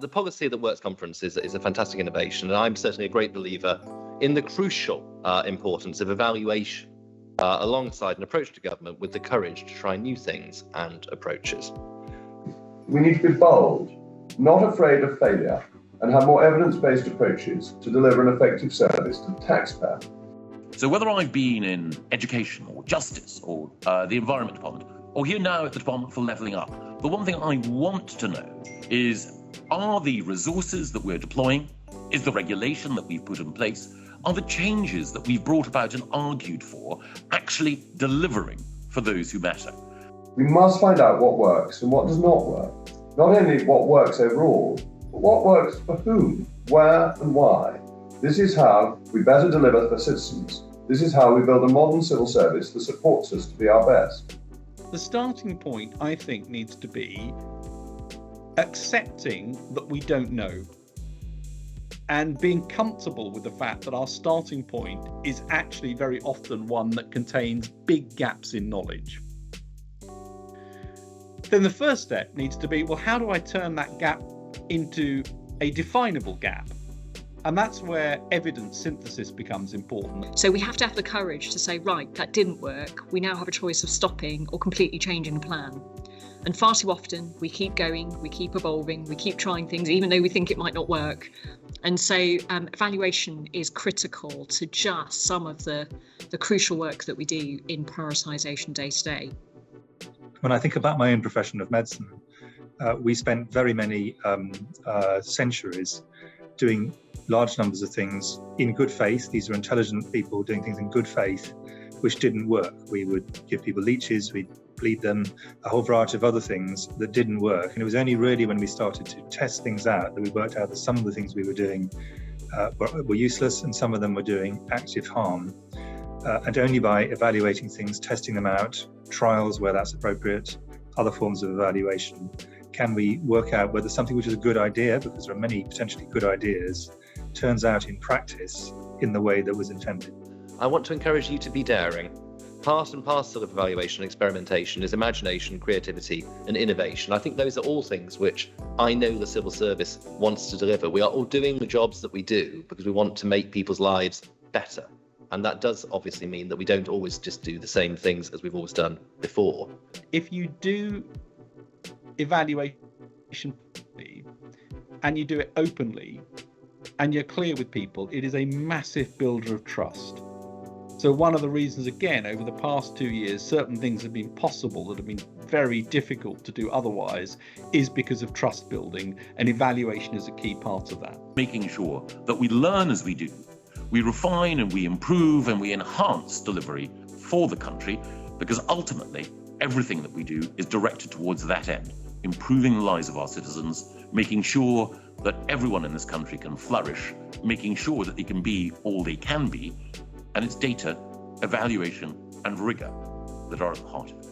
the Policy That Works conference is a fantastic innovation, and I'm certainly a great believer in the crucial importance of evaluation alongside an approach to government with the courage to try new things and approaches. We need to be bold, not afraid of failure, and have more evidence-based approaches to deliver an effective service to the taxpayer. So whether I've been in education or justice or the Environment Department, or here now at the Department for Levelling Up, the one thing I want to know is, are the resources that we're deploying, is the regulation that we've put in place, are the changes that we've brought about and argued for actually delivering for those who matter? We must find out what works and what does not work. Not only what works overall, but what works for whom, where and why. This is how we better deliver for citizens. This is how we build a modern civil service that supports us to be our best. The starting point, I think, needs to be accepting that we don't know and being comfortable with the fact that our starting point is actually very often one that contains big gaps in knowledge. Then the first step needs to be, well, how do I turn that gap into a definable gap? And that's where evidence synthesis becomes important. So we have to have the courage to say, right, that didn't work. We now have a choice of stopping or completely changing the plan. And far too often we keep going, we keep evolving, we keep trying things, even though we think it might not work. And so evaluation is critical to just some of the crucial work that we do in prioritisation day to day. When I think about my own profession of medicine, we spent very many centuries doing large numbers of things in good faith. These were intelligent people doing things in good faith, which didn't work. We would give people leeches, we'd bleed them, a whole variety of other things that didn't work. And it was only really when we started to test things out that we worked out that some of the things we were doing were useless and some of them were doing active harm. And only by evaluating things, testing them out, trials where that's appropriate, other forms of evaluation, can we work out whether something which is a good idea, because there are many potentially good ideas, turns out in practice in the way that was intended. I want to encourage you to be daring. Part and parcel of evaluation and experimentation is imagination, creativity and innovation. I think those are all things which I know the civil service wants to deliver. We are all doing the jobs that we do because we want to make people's lives better. And that does obviously mean that we don't always just do the same things as we've always done before. If you do evaluation and you do it openly and you're clear with people, it is a massive builder of trust. So one of the reasons, again, over the past 2 years, certain things have been possible that have been very difficult to do otherwise is because of trust building, and evaluation is a key part of that. Making sure that we learn as we do, we refine and we improve and we enhance delivery for the country, because ultimately everything that we do is directed towards that end, improving the lives of our citizens, making sure that everyone in this country can flourish, making sure that they can be all they can be, and it's data, evaluation and rigor that are at the heart of it.